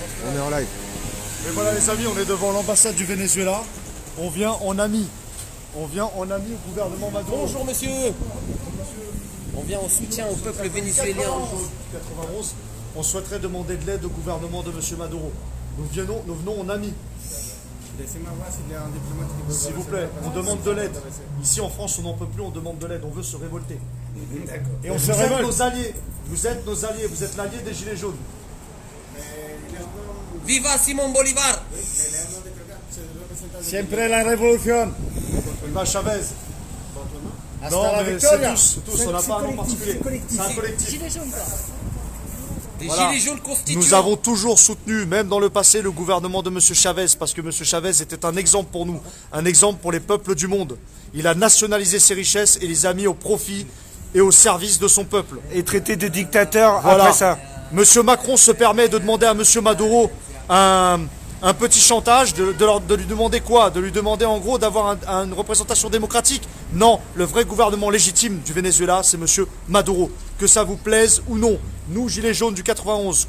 On est en live. Et voilà les amis, on est devant l'ambassade du Venezuela. On vient en ami. On vient en ami au gouvernement Maduro. Bonjour monsieur. On vient en soutien au peuple vénézuélien. 91, on souhaiterait demander de l'aide au gouvernement de M. Maduro. Nous venons en ami. S'il vous plaît, on demande de l'aide. Ici en France, on n'en peut plus, on demande de l'aide, on veut se révolter. Et on se révolte. Nos alliés. Vous êtes nos alliés, vous êtes l'allié des Gilets jaunes. Viva Simón Bolívar. Siempre la révolution. Viva Chavez. Hasta Non, la mais victoria. c'est tous, on n'a pas un nom particulier. C'est un collectif. Des Voilà. Gilets jaunes constituants. Nous avons toujours soutenu, même dans le passé, le gouvernement de M. Chavez, parce que M. Chavez était un exemple pour nous, un exemple pour les peuples du monde. Il a nationalisé ses richesses et les a mis au profit et au service de son peuple. Et traité de dictateur Voilà. après ça. M. Macron se permet de demander à M. Maduro un petit chantage, de lui demander quoi? De lui demander en gros d'avoir une représentation démocratique? Non, le vrai gouvernement légitime du Venezuela, c'est M. Maduro. Que ça vous plaise ou non, nous, Gilets jaunes du 91,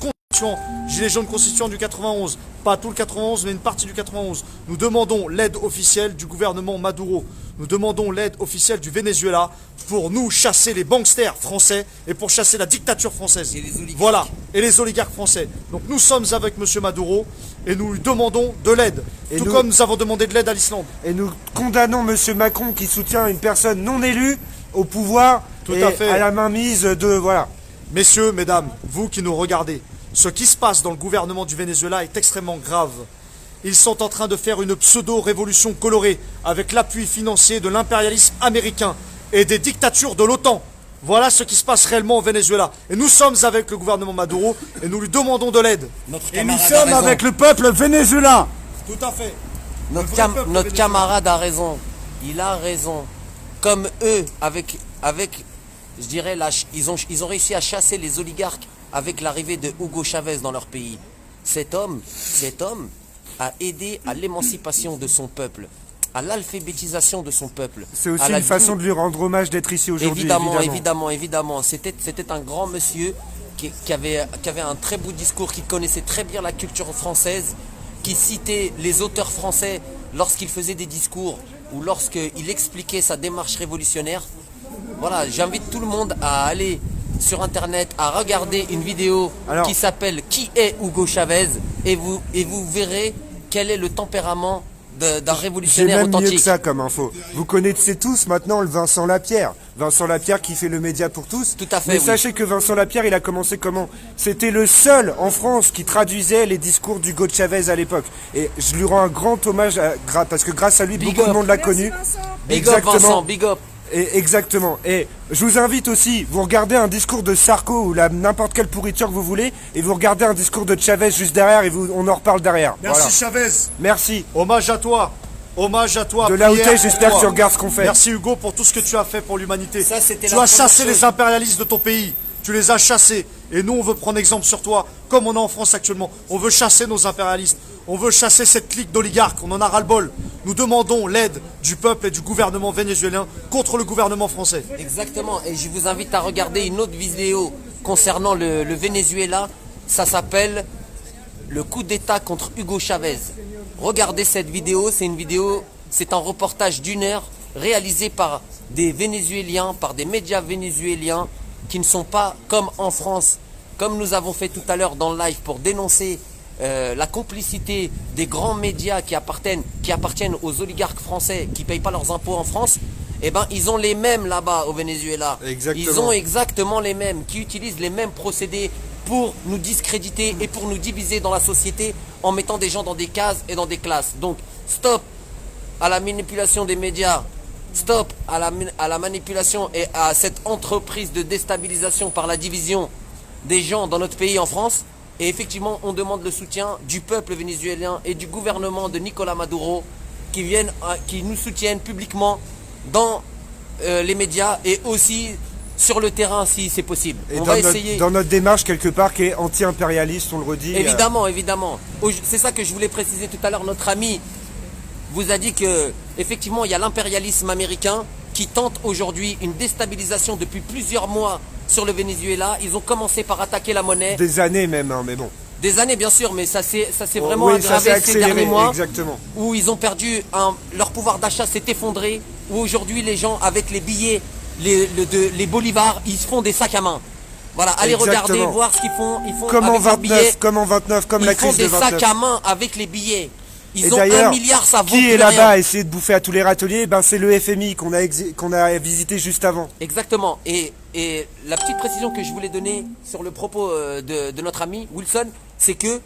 Gilets jaunes constituants du 91, pas tout le 91, mais une partie du 91, nous demandons l'aide officielle du gouvernement Maduro. Nous demandons l'aide officielle du Venezuela pour nous chasser les banksters français et pour chasser la dictature française. Et les oligarques. Voilà, et les oligarques français. Donc nous sommes avec M. Maduro et nous lui demandons de l'aide. Tout comme nous avons demandé de l'aide à l'Islande. Et nous condamnons M. Macron qui soutient une personne non élue au pouvoir Tout et à fait. à la mainmise de... Voilà. Messieurs, mesdames, vous qui nous regardez, ce qui se passe dans le gouvernement du Venezuela est extrêmement grave. Ils sont en train de faire une pseudo-révolution colorée avec l'appui financier de l'impérialisme américain et des dictatures de l'OTAN. Voilà ce qui se passe réellement au Venezuela. Et nous sommes avec le gouvernement Maduro et nous lui demandons de l'aide. Et nous sommes avec le peuple vénézuélien. Tout à fait. Notre peuple vénézuélien. camarade a raison. Il a raison. Comme eux, avec je dirais, ils ont réussi à chasser les oligarques avec l'arrivée de Hugo Chavez dans leur pays. Cet homme a aidé à l'émancipation de son peuple, à l'alphabétisation de son peuple. C'est aussi une façon de lui rendre hommage d'être ici aujourd'hui. Évidemment. C'était un grand monsieur qui avait un très beau discours, qui connaissait très bien la culture française, qui citait les auteurs français lorsqu'il faisait des discours ou lorsqu'il expliquait sa démarche révolutionnaire. Voilà, j'invite tout le monde à aller sur internet, à regarder une vidéo qui s'appelle Qui est Hugo Chavez et vous verrez quel est le tempérament d'un révolutionnaire J'ai même authentique. mieux que ça comme info. Vous connaissez tous maintenant le Vincent Lapierre. Vincent Lapierre qui fait le média pour tous. Tout à fait, Mais oui. sachez que Vincent Lapierre, il a commencé comment? C'était le seul en France qui traduisait les discours d'Hugo Chavez à l'époque. Et je lui rends un grand hommage parce que grâce à lui, Big beaucoup de up. monde l'a connu. Big up Vincent, big up. Et exactement. Et je vous invite aussi, vous regardez un discours de Sarko ou n'importe quelle pourriture que vous voulez, et vous regardez un discours de Chavez juste derrière, et on en reparle derrière. Merci Voilà. Chavez. Merci. Hommage à toi. Hommage à toi. De là où prière t'es, pour j'espère toi. que tu regardes ce qu'on fait. Merci Hugo pour tout ce que tu as fait pour l'humanité. Ça, c'était Tu la as première chassé chose. les impérialistes de ton pays. Tu les as chassés. Et nous, on veut prendre exemple sur toi, comme on est en France actuellement. On veut chasser nos impérialistes. On veut chasser cette clique d'oligarques. On en a ras-le-bol. Nous demandons l'aide du peuple et du gouvernement vénézuélien contre le gouvernement français. Exactement, et je vous invite à regarder une autre vidéo concernant le Venezuela. Ça s'appelle Le coup d'État contre Hugo Chavez. Regardez cette vidéo, c'est un reportage d'1 heure réalisé par des Vénézuéliens, par des médias vénézuéliens qui ne sont pas comme en France, comme nous avons fait tout à l'heure dans le live pour dénoncer la complicité des grands médias qui appartiennent aux oligarques français qui ne payent pas leurs impôts en France. Eh ben, ils ont les mêmes là-bas au Venezuela. Exactement. Ils ont exactement les mêmes, qui utilisent les mêmes procédés pour nous discréditer et pour nous diviser dans la société en mettant des gens dans des cases et dans des classes. Donc, stop à la manipulation des médias, stop à la manipulation et à cette entreprise de déstabilisation par la division des gens dans notre pays en France. Et effectivement, on demande le soutien du peuple vénézuélien et du gouvernement de Nicolás Maduro qui nous soutiennent publiquement dans les médias et aussi sur le terrain si c'est possible. Et on va essayer. Dans notre démarche quelque part qui est anti-impérialiste, on le redit. Évidemment. C'est ça que je voulais préciser tout à l'heure. Notre ami vous a dit que effectivement il y a l'impérialisme américain qui tente aujourd'hui une déstabilisation depuis plusieurs mois sur le Venezuela. Ils ont commencé par attaquer la monnaie. Des années même, hein, mais bon. Des années, bien sûr, mais ça s'est vraiment Oui, ça s'est aggravé ces accéléré, derniers mois. exactement. Où ils ont perdu leur pouvoir d'achat s'est effondré. Où aujourd'hui, les gens, avec les billets, les bolivars, ils se font des sacs à main. Voilà, allez Exactement. regarder, voir ce qu'ils font. Ils font Comme en avec leurs billets. 29, comme en 29, comme la Ils font crise de des 29. sacs à main avec les billets. Et Ils ont 1 d'ailleurs, milliard, ça vaut qui plus est là-bas à rien. essayer de bouffer à tous les râteliers? Ben, c'est le FMI qu'on a visité juste avant. Exactement. Et la petite précision que je voulais donner sur le propos de notre ami Wilson, c'est que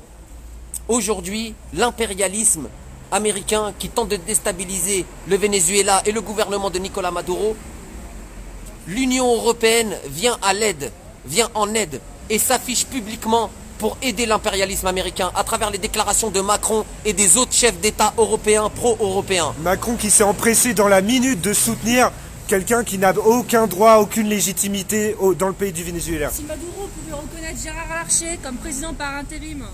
aujourd'hui, l'impérialisme américain qui tente de déstabiliser le Venezuela et le gouvernement de Nicolás Maduro, l'Union européenne vient en aide et s'affiche publiquement pour aider l'impérialisme américain à travers les déclarations de Macron et des autres chefs d'État européens pro-européens. Macron qui s'est empressé dans la minute de soutenir quelqu'un qui n'a aucun droit, aucune légitimité dans le pays du Venezuela. Si Maduro pouvait reconnaître Gérard Larcher comme président par intérim,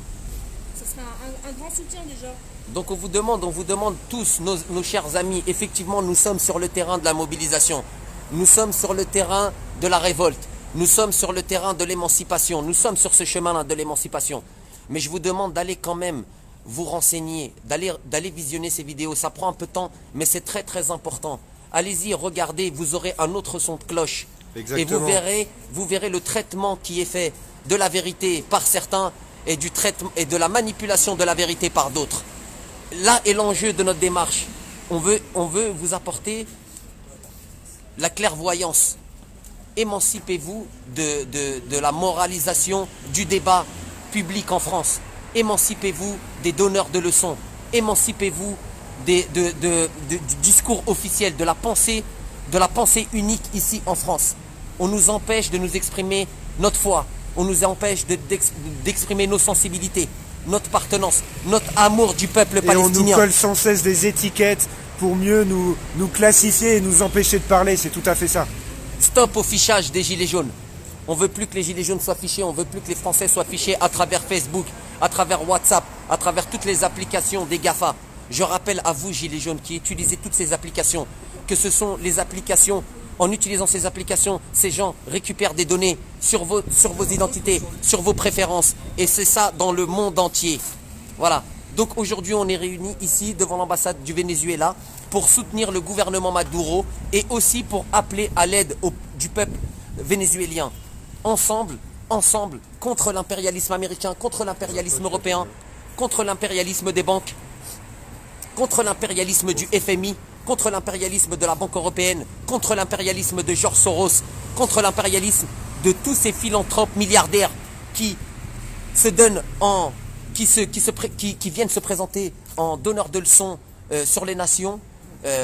ce serait un grand soutien déjà. Donc on vous demande tous, nos chers amis, effectivement nous sommes sur le terrain de la mobilisation, nous sommes sur le terrain de la révolte, nous sommes sur le terrain de l'émancipation, nous sommes sur ce chemin-là de l'émancipation. Mais je vous demande d'aller quand même vous renseigner, d'aller visionner ces vidéos, ça prend un peu de temps, mais c'est très très important. Allez-y, regardez, vous aurez un autre son de cloche. Exactement. Et vous verrez le traitement qui est fait de la vérité par certains et de la manipulation de la vérité par d'autres. Là est l'enjeu de notre démarche. On veut vous apporter la clairvoyance. Émancipez-vous de la moralisation du débat public en France. Émancipez-vous des donneurs de leçons. Émancipez-vous du discours officiel, de la pensée unique ici en France. On nous empêche de nous exprimer notre foi. On nous empêche d'exprimer nos sensibilités, notre appartenance, notre amour du peuple Et on nous palestinien. colle sans cesse des étiquettes pour mieux nous classifier et nous empêcher de parler, c'est tout à fait ça. Stop au fichage des gilets jaunes. On veut plus que les gilets jaunes soient fichés, on veut plus que les Français soient fichés à travers Facebook, à travers WhatsApp, à travers toutes les applications des GAFA. Je rappelle à vous, gilets jaunes, qui utilisez toutes ces applications, que ce sont les applications, en utilisant ces applications, ces gens récupèrent des données sur vos identités, sur vos préférences. Et c'est ça dans le monde entier. Voilà. Donc aujourd'hui, on est réunis ici devant l'ambassade du Venezuela pour soutenir le gouvernement Maduro et aussi pour appeler à l'aide du peuple vénézuélien. Ensemble, contre l'impérialisme américain, contre l'impérialisme européen, contre l'impérialisme des banques, contre l'impérialisme du FMI, contre l'impérialisme de la Banque européenne, contre l'impérialisme de George Soros, contre l'impérialisme de tous ces philanthropes milliardaires qui se donnent qui viennent se présenter en donneurs de leçons sur les nations,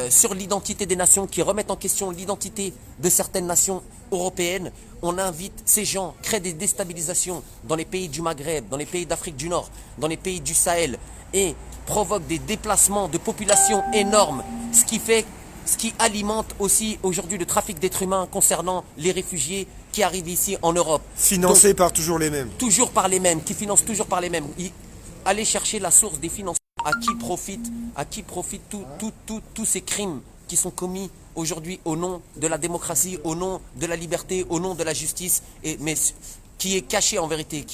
sur l'identité des nations, qui remettent en question l'identité de certaines nations européennes. On invite ces gens, créent des déstabilisations dans les pays du Maghreb, dans les pays d'Afrique du Nord, dans les pays du Sahel, et provoquent des déplacements de populations énormes, ce qui alimente aussi aujourd'hui le trafic d'êtres humains concernant les réfugiés qui arrivent ici en Europe. Financé par toujours les mêmes. Toujours par les mêmes, qui financent toujours par les mêmes. Allez chercher la source des financements. À qui profitent tous ces crimes qui sont commis aujourd'hui au nom de la démocratie, au nom de la liberté, au nom de la justice, mais qui est caché en vérité,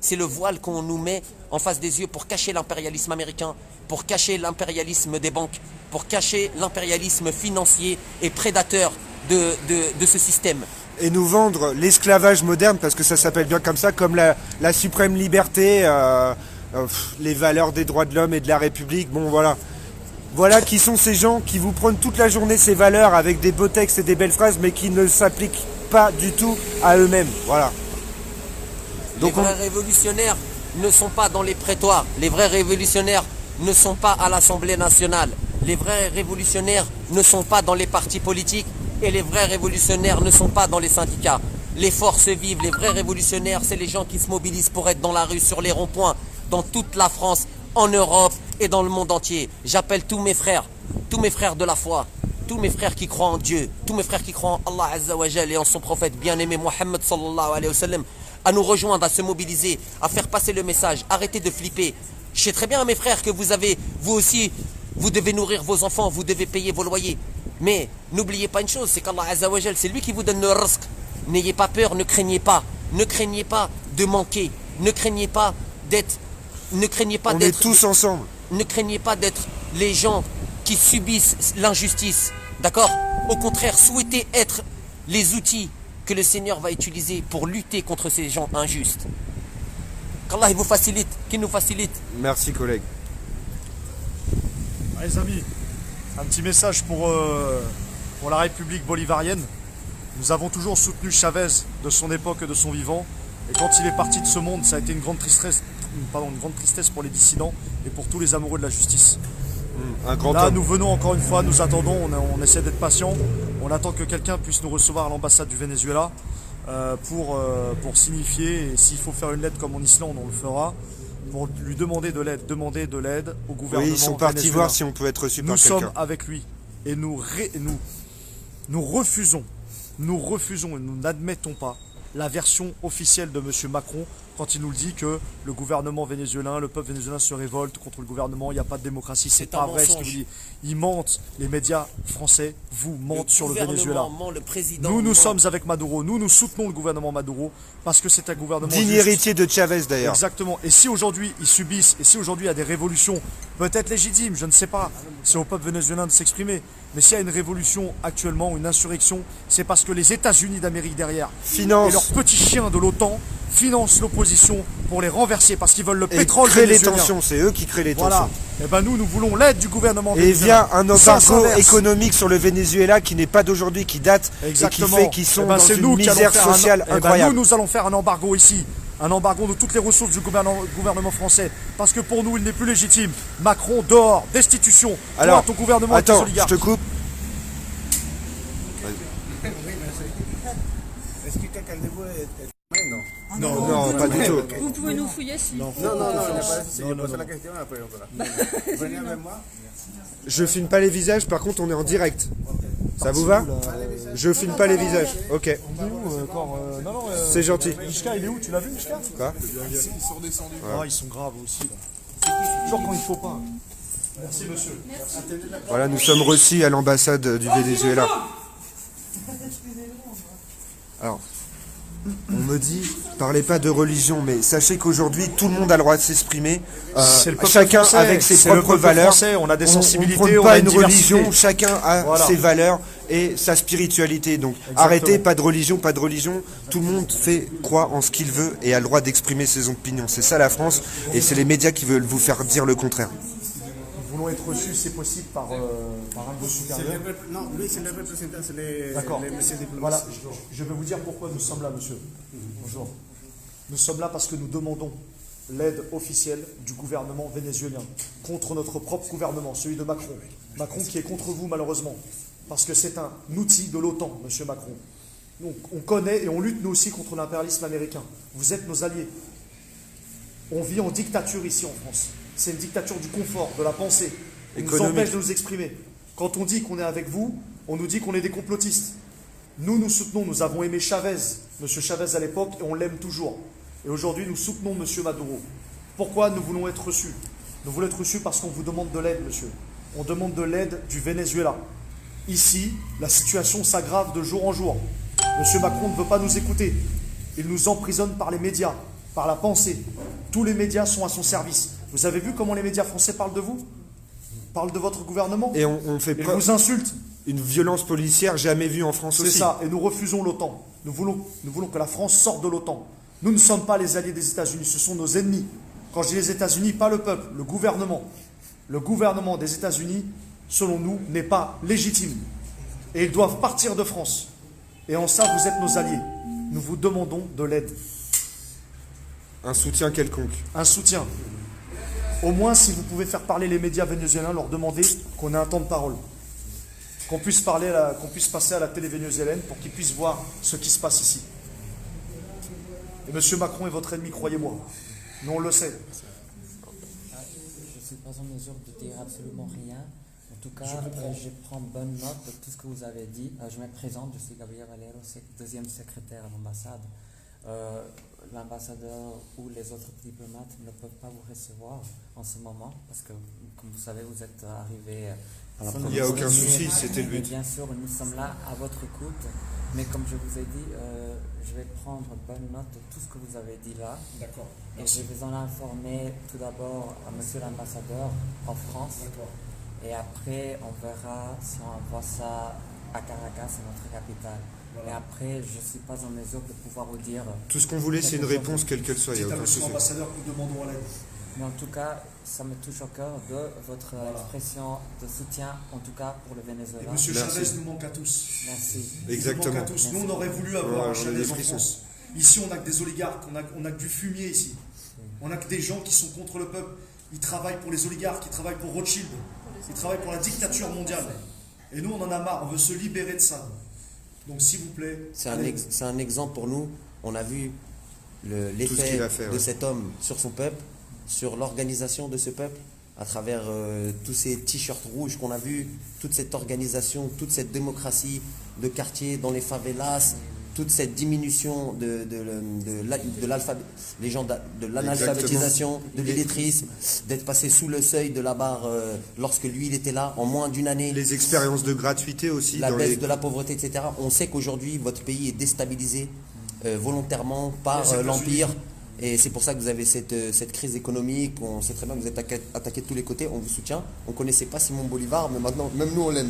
c'est le voile qu'on nous met en face des yeux pour cacher l'impérialisme américain, pour cacher l'impérialisme des banques, pour cacher l'impérialisme financier et prédateur de ce système. Et nous vendre l'esclavage moderne, parce que ça s'appelle bien comme ça, comme la suprême liberté, les valeurs des droits de l'homme et de la République. Bon, voilà. Voilà qui sont ces gens qui vous prennent toute la journée ces valeurs avec des beaux textes et des belles phrases, mais qui ne s'appliquent pas du tout à eux-mêmes. Voilà. Donc les vrais révolutionnaires ne sont pas dans les prétoires. Les vrais révolutionnaires ne sont pas à l'Assemblée nationale. Les vrais révolutionnaires ne sont pas dans les partis politiques. Et les vrais révolutionnaires ne sont pas dans les syndicats. Les forces vives, les vrais révolutionnaires, c'est les gens qui se mobilisent pour être dans la rue, sur les ronds-points, dans toute la France, en Europe et dans le monde entier. J'appelle tous mes frères de la foi, tous mes frères qui croient en Dieu, tous mes frères qui croient en Allah Azza wa Jal et en son prophète bien-aimé Mohammed sallallahu alayhi wa sallam, à nous rejoindre, à se mobiliser, à faire passer le message. Arrêtez de flipper. Je sais très bien, mes frères, que vous aussi, vous devez nourrir vos enfants, vous devez payer vos loyers. Mais n'oubliez pas une chose, c'est qu'Allah Azza wa Jal, c'est lui qui vous donne le rizq. N'ayez pas peur, ne craignez pas de manquer, ne craignez pas ne craignez pas On est d'être, tous ensemble. ne craignez pas d'être les gens qui subissent l'injustice. D'accord? Au contraire, souhaitez être les outils que le Seigneur va utiliser pour lutter contre ces gens injustes. Qu'Allah il vous facilite, qu'il nous facilite. Merci collègue. Les amis, un petit message pour la République bolivarienne. Nous avons toujours soutenu Chavez de son époque et de son vivant. Et quand il est parti de ce monde, ça a été une grande tristesse pour les dissidents et pour tous les amoureux de la justice. Un grand Là, homme. nous venons encore une fois, nous attendons, on essaie d'être patient. On attend que quelqu'un puisse nous recevoir à l'ambassade du Venezuela pour signifier, et s'il faut faire une lettre comme en Islande, on le fera, pour lui demander de l'aide au gouvernement Oui, ils sont partis vénézuélien. voir si on peut être reçu par Nous sommes quelqu'un. avec lui et nous refusons et nous n'admettons pas la version officielle de M. Macron quand il nous dit que le gouvernement vénézuélien, le peuple vénézuélien se révolte contre le gouvernement, il n'y a pas de démocratie, c'est C'est pas un vrai ce mensonge. qu'il vous dit. Ils mentent, les médias français vous mentent sur le Venezuela. gouvernement ment, le président Nous ment. sommes avec Maduro, nous soutenons le gouvernement Maduro parce que c'est un gouvernement Digne juste. héritier de Chavez d'ailleurs. Exactement. Et si aujourd'hui ils subissent, et si aujourd'hui il y a des révolutions, peut-être légitimes, je ne sais pas, c'est au peuple vénézuélien de s'exprimer. Mais s'il y a une révolution actuellement, une insurrection, c'est parce que les États-Unis d'Amérique derrière Finance. et leurs petits chiens de l'OTAN financent l'opposition pour les renverser parce qu'ils veulent le Et pétrole créent les vénézuélien. tensions, c'est eux qui créent les Voilà. tensions. Et ben nous voulons l'aide du gouvernement Et vénézuélien. via un Ça embargo s'inverse. économique sur le Venezuela qui n'est pas d'aujourd'hui, qui date Exactement. et qui fait qu'ils sont Eh ben, dans c'est une nous qui allons misère faire un- sociale eh ben, incroyable. nous allons faire un embargo ici. Un embargo de toutes les ressources du gouvernement français. Parce que pour nous, il n'est plus légitime. Macron, dehors, destitution. Alors, toi, ton gouvernement et tes attends, je oligarques. te coupe. Est-ce que quelqu'un de vous est non? Non, pas du tout. Vous pouvez nous fouiller si. Non, il n'y a pas de souci. Je pose la question après. Voilà. Venez avec moi. Je filme pas les visages, par contre on est en direct. Ça vous va? Je filme pas les visages. Ok, c'est gentil. Mishka, il est où? Tu l'as vu, Mishka? Quoi? Ah, ils sont graves aussi. Là. Genre quand il faut pas. Merci, monsieur. Voilà, nous sommes reçus à l'ambassade du Venezuela. Alors, on me dit, parlez pas de religion, mais sachez qu'aujourd'hui, tout le monde a le droit de s'exprimer. C'est le peuple Chacun français, avec ses c'est le propres peuple valeurs. français, on a des sensibilités, on ne prône on pas a une une diversité. religion, chacun a Voilà. ses valeurs et sa spiritualité. Donc arrêtez, pas de religion, pas de religion. Tout le monde croit en ce qu'il veut et a le droit d'exprimer ses opinions. C'est ça la France et c'est les médias qui veulent vous faire dire le contraire. Nous voulons être reçus, c'est possible, par un de supérieur. Non, lui, c'est le représentant, c'est les D'accord. messieurs diplomates. Voilà, je vais vous dire pourquoi nous sommes là, monsieur. Bonjour. Nous sommes là parce que nous demandons l'aide officielle du gouvernement vénézuélien contre notre propre gouvernement, celui de Macron. Macron qui est contre vous, malheureusement, parce que c'est un outil de l'OTAN, monsieur Macron. Donc, on connaît et on lutte, nous aussi, contre l'impérialisme américain. Vous êtes nos alliés. On vit en dictature ici en France. C'est une dictature du confort, de la pensée. On nous Économique. empêche de nous exprimer. Quand on dit qu'on est avec vous, on nous dit qu'on est des complotistes. Nous soutenons, nous avons aimé Chavez, M. Chavez à l'époque, et on l'aime toujours. Et aujourd'hui, nous soutenons M. Maduro. Pourquoi nous voulons être reçus? Nous voulons être reçus parce qu'on vous demande de l'aide, monsieur. On demande de l'aide du Venezuela. Ici, la situation s'aggrave de jour en jour. M. Macron ne veut pas nous écouter. Il nous emprisonne par les médias, par la pensée. Tous les médias sont à son service. Vous avez vu comment les médias français parlent de vous? Parlent de votre gouvernement? Et on fait Ils pas vous insultent. une violence policière jamais vue en France C'est aussi. ça, et nous refusons l'OTAN. Nous voulons que la France sorte de l'OTAN. Nous ne sommes pas les alliés des États-Unis, ce sont nos ennemis. Quand je dis les États-Unis, pas le peuple, le gouvernement. Le gouvernement des États-Unis, selon nous, n'est pas légitime. Et ils doivent partir de France. Et en ça, vous êtes nos alliés. Nous vous demandons de l'aide, Un soutien quelconque. un soutien. Au moins, si vous pouvez faire parler les médias vénézuéliens, leur demander qu'on ait un temps de parole. Qu'on puisse passer à la télé vénézuélienne pour qu'ils puissent voir ce qui se passe ici. Et M. Macron est votre ennemi, croyez-moi. Nous, on le sait. Je ne suis pas en mesure de dire absolument rien. En tout cas, je prends bonne note de tout ce que vous avez dit. Je me présente, je suis Gabriel Valero, deuxième secrétaire à l'ambassade. l'ambassadeur ou les autres diplomates ne peuvent pas vous recevoir en ce moment parce que, comme vous savez, vous êtes arrivé. Il n'y a aucun souci, c'était le but. Bien sûr, nous sommes là à votre écoute, mais comme je vous ai dit, je vais prendre bonne note de tout ce que vous avez dit là. D'accord. Et je vais en informer tout d'abord à monsieur l'ambassadeur en France. D'accord. Et après, on verra si on envoie ça à Caracas, notre capitale. Voilà. Et après, je ne suis pas en mesure de pouvoir vous dire. Tout ce qu'on voulait, c'est une réponse, quelle qu'elle soit. Il y a Dites à aucun monsieur souci. l'ambassadeur que nous demandons à l'aide. Mais en tout cas, ça me touche au cœur de votre expression de soutien, en tout cas pour le Venezuela. Et monsieur Merci. Chavez nous manque à tous. Merci. Exactement. Il nous manque à tous. Nous, on aurait voulu avoir Ouais, un on a Chavez des en frissons. France. Ici, on n'a que des oligarques, on a que du fumier ici. On n'a que des gens qui sont contre le peuple. Ils travaillent pour les oligarques, ils travaillent pour Rothschild, ils travaillent pour la dictature mondiale. Et nous, on en a marre, on veut se libérer de ça. Donc, s'il vous plaît, C'est allez. un exemple pour nous. On a vu Tout ce l'effet qu'il a fait, de ouais. cet homme sur son peuple, sur l'organisation de ce peuple, à travers tous ces t-shirts rouges qu'on a vus, toute cette organisation, toute cette démocratie de quartier dans les favelas, toute cette diminution de l'analphabétisation, de l'illettrisme, d'être passé sous le seuil de la barre lorsque lui il était là, en moins d'une année. Les expériences de gratuité aussi. La dans baisse les... de la pauvreté, etc. On sait qu'aujourd'hui, votre pays est déstabilisé volontairement par Les États-Unis. l'Empire. Et c'est pour ça que vous avez cette crise économique. On sait très bien que vous êtes attaqué de tous les côtés. On vous soutient. On ne connaissait pas Simon Bolivar, mais maintenant, même nous, on l'aime.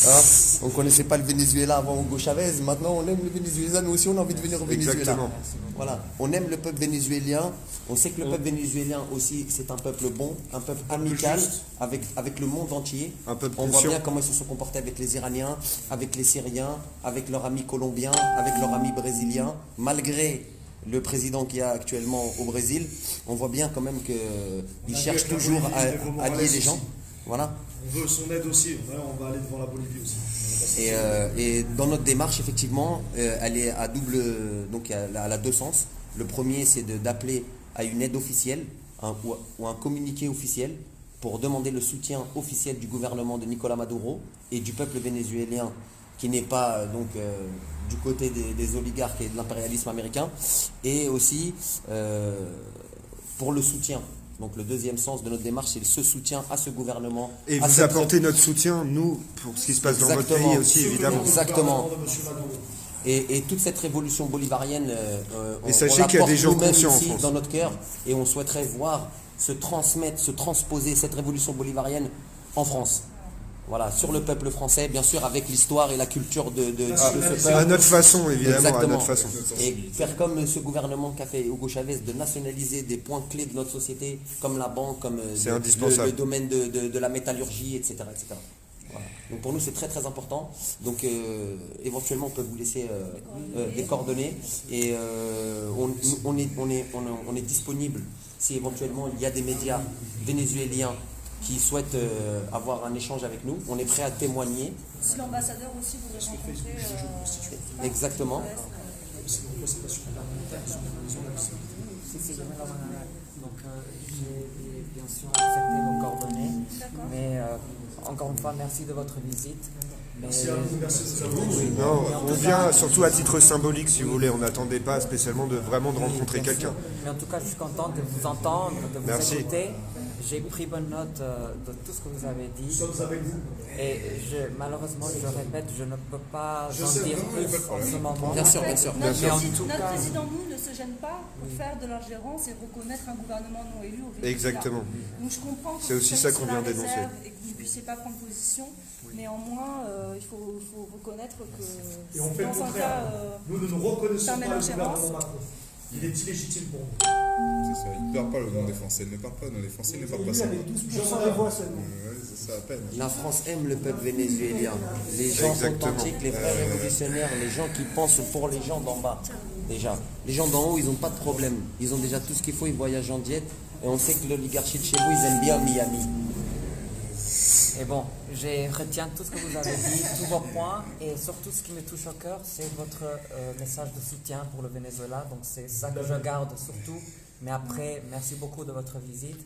Hein, on ne connaissait pas le Venezuela avant Hugo Chavez. Maintenant, on aime le Venezuela. Nous aussi, on a envie de venir au Venezuela. Exactement. Voilà. On aime le peuple vénézuélien. On sait que le peuple vénézuélien aussi, c'est un peuple bon, un peuple amical avec le monde entier. Un peuple On voit conscient. bien comment ils se sont comportés avec les Iraniens, avec les Syriens, avec leurs amis colombiens, avec leurs amis brésiliens. Malgré le président qui est actuellement au Brésil, on voit bien quand même qu'il cherche la toujours Bolivie, Evo à Morales allier les aussi. gens. Voilà. On veut son aide aussi. Ouais, on va aller devant la Bolivie aussi. Et dans notre démarche, effectivement, elle est à double, donc elle a deux sens. Le premier, c'est d'appeler à une aide officielle ou un communiqué officiel pour demander le soutien officiel du gouvernement de Nicolás Maduro et du peuple vénézuélien qui n'est pas du côté des oligarques et de l'impérialisme américain, et aussi pour le soutien. Donc le deuxième sens de notre démarche, c'est ce soutien à ce gouvernement. Et à vous cette apportez notre soutien, nous, pour ce qui se passe dans votre Exactement. pays aussi, évidemment. Exactement. De monsieur Maduro. Et toute cette révolution bolivarienne, Et sachez la qu'il y a porte des gens nous-mêmes conscients en ici France. dans notre cœur, et on souhaiterait voir se transmettre, se transposer cette révolution bolivarienne en France. Voilà, sur le peuple français, bien sûr, avec l'histoire et la culture de ce peuple. À notre façon, évidemment, Exactement. à notre façon. Et faire comme ce gouvernement qu'a fait Hugo Chavez, de nationaliser des points clés de notre société, comme la banque, comme C'est indispensable. le domaine de la métallurgie, etc. etc. Voilà. Donc pour nous, c'est très très important. Donc éventuellement, on peut vous laisser des coordonnées. Et on est disponible si éventuellement il y a des médias vénézuéliens qui souhaitent avoir un échange avec nous. On est prêt à témoigner. Si l'ambassadeur aussi voudrait rencontrer. Exactement. Si, je vais leur en avoir. Donc, j'ai bien sûr accepté vos coordonnées. D'accord. Mais encore une fois, merci de votre visite. Mais, Merci à vous, merci de nous avoir. Non, on vient surtout à titre symbolique, si vous voulez. On n'attendait pas spécialement de rencontrer bien quelqu'un. sûr. Mais en tout cas, je suis content de vous entendre, de vous Merci. écouter. J'ai pris bonne note de tout ce que vous avez Nous dit. sommes avec vous. Et malheureusement, je répète, je ne peux pas en sais, dire non, plus en ce moment. Bien sûr, bien sûr. Mais en tout Notre cas, président, nous, ne se gêne pas pour faire de l'ingérence et reconnaître un gouvernement non élu au Venezuela. Exactement. Donc je comprends que C'est aussi vous ça soyez qu'on sur la vient dénoncer. réserve et que vous ne puissiez pas prendre position. Néanmoins, il faut reconnaître que Et on fait le dans un contraire. cas... Nous ne nous reconnaissons permet pas le l'ingérence. gouvernement Macron. Il est illégitime pour nous. C'est ça, il ne parle pas le nom des Français, il ne parle pas, non, les Français ne parlent pas ça. 12% des voix seulement. C'est ça à peine. La France aime le peuple vénézuélien. Les gens Exactement. sont authentiques, les vrais révolutionnaires, les gens qui pensent pour les gens d'en bas. Déjà. Les gens d'en haut, ils n'ont pas de problème. Ils ont déjà tout ce qu'il faut, ils voyagent en diète. Et on sait que l'oligarchie de chez vous, ils aiment bien Miami. et bon, je retiens tout ce que vous avez dit, tous vos points, et surtout ce qui me touche au cœur, c'est votre message de soutien pour le Venezuela. Donc c'est ça que je garde surtout. Mais après, merci beaucoup de votre visite.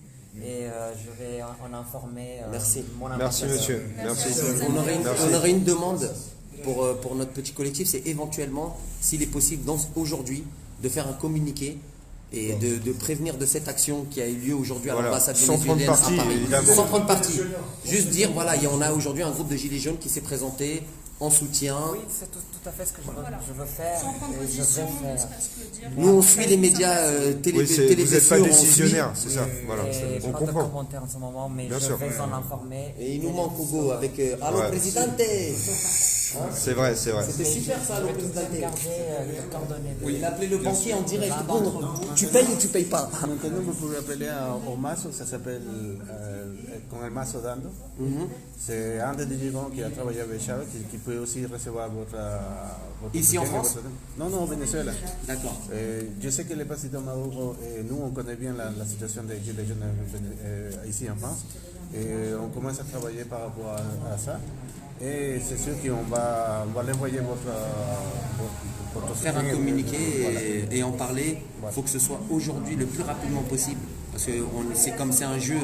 Et je vais en informer Merci. mon Merci, ambassadeur. monsieur. Merci. On aurait une demande pour notre petit collectif, c'est éventuellement, s'il est possible, aujourd'hui, de faire un communiqué et de prévenir de cette action qui a eu lieu aujourd'hui à Voilà. l'ambassade Sans prendre vénézuélienne à parti, Paris. évidemment. Sans prendre parti. Juste dire, voilà, on a aujourd'hui un groupe de Gilets jaunes qui s'est présenté en soutien. Oui, c'est tout à fait ce que je veux faire. Sans prendre et je position, vais faire. ne serait-ce que dire. Nous, on suit les médias Oui, vous n'êtes pas décisionnaire, c'est ça. Voilà. Et On pas de comprend. commentaires en ce moment, mais Bien je sûr. vais en informer. Et il nous manque Hugo avec Allo Ouais. Presidente. C'est vrai, c'est vrai. C'était super ça, Allo Presidente. Garder les coordonnées. Il a appelé le banquier en direct. Bon, tu payes ou tu payes pas? Maintenant, vous pouvez appeler au mazo, ça s'appelle con el mazo dando. C'est un des dirigeants qui a travaillé avec Chávez, qui peut aussi recevoir votre Ici en soutien et France? Non, non, au Venezuela. D'accord. Je sais que le président Maduro, nous on connaît bien la situation des Gilets jaunes ici en France, et on commence à travailler par rapport à ça. Et c'est sûr qu'on va l'envoyer votre Faire un soutien. communiqué Voilà. et en parler, il faut que ce soit aujourd'hui le plus rapidement possible. Parce que c'est comme c'est un jeu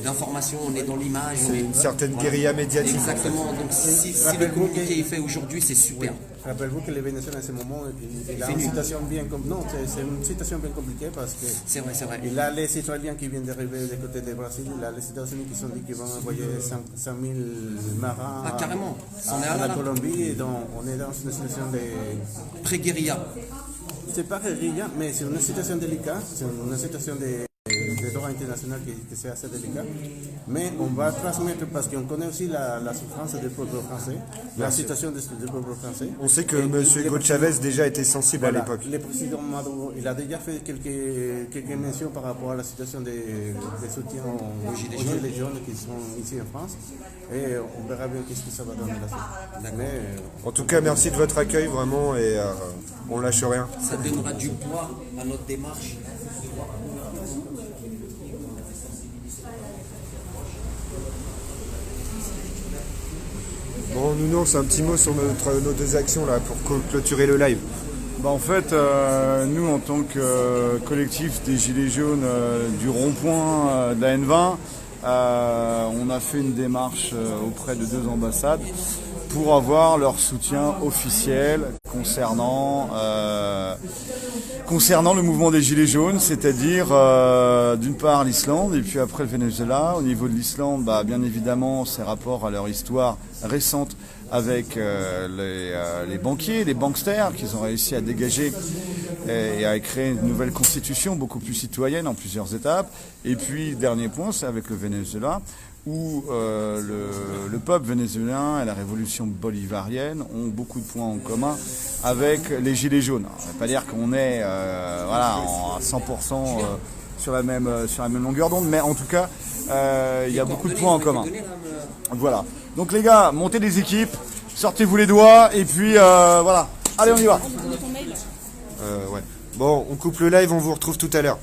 d'information, on est dans l'image. Une certaine guérilla médiatique. Exactement, donc si le communiqué est fait aujourd'hui, c'est super. Rappelez-vous que le Venezuela en ce moment, il a C'est une nul. situation bien compliquée. Non, c'est une situation bien compliquée parce que C'est vrai, c'est vrai. il a les Israéliens qui viennent d'arriver du côté du Brésil, il a les États-Unis qui sont dit qu'ils vont envoyer 100 000 marins Ah, carrément. On est à la là. Colombie, et donc on est dans une situation de... Pré-guérilla. C'est pas guérilla, mais c'est une situation délicate, c'est une situation de droit international qui c'est assez délicat. Mais on va transmettre, parce qu'on connaît aussi la souffrance du peuple français, la situation du peuple français. On sait que Et M. Hugo Chavez déjà était sensible à voilà, l'époque. le président Maduro, il a déjà fait quelques mentions par rapport à la situation des soutiens aux Gilets jaunes qui sont ici en France. Et on verra bien qu'est-ce que ça va donner là-dessus. Mais En tout cas, merci de votre accueil, vraiment, et on lâche rien. Ça donnera du poids à notre démarche. Bon, Nounours, un petit mot sur nos deux actions là pour clôturer le live. Bah en fait, nous en tant que collectif des Gilets jaunes du rond-point de la N20, on a fait une démarche auprès de 2 ambassades pour avoir leur soutien officiel concernant le mouvement des Gilets jaunes, c'est-à-dire d'une part l'Islande et puis après le Venezuela. Au niveau de l'Islande, bah, bien évidemment, c'est rapport à leur histoire récente avec les banquiers, les banksters qu'ils ont réussi à dégager et à créer une nouvelle constitution beaucoup plus citoyenne en plusieurs étapes. Et puis, dernier point, c'est avec le Venezuela, où le peuple vénézuélien et la révolution bolivarienne ont beaucoup de points en commun avec les Gilets jaunes. Alors, ça ne veut pas dire qu'on est à 100% sur la même longueur d'onde, mais en tout cas, il y a beaucoup de points en commun. Voilà. Donc les gars, montez des équipes, sortez-vous les doigts, et puis voilà. Allez, on y va. Ouais. Bon, on coupe le live, on vous retrouve tout à l'heure.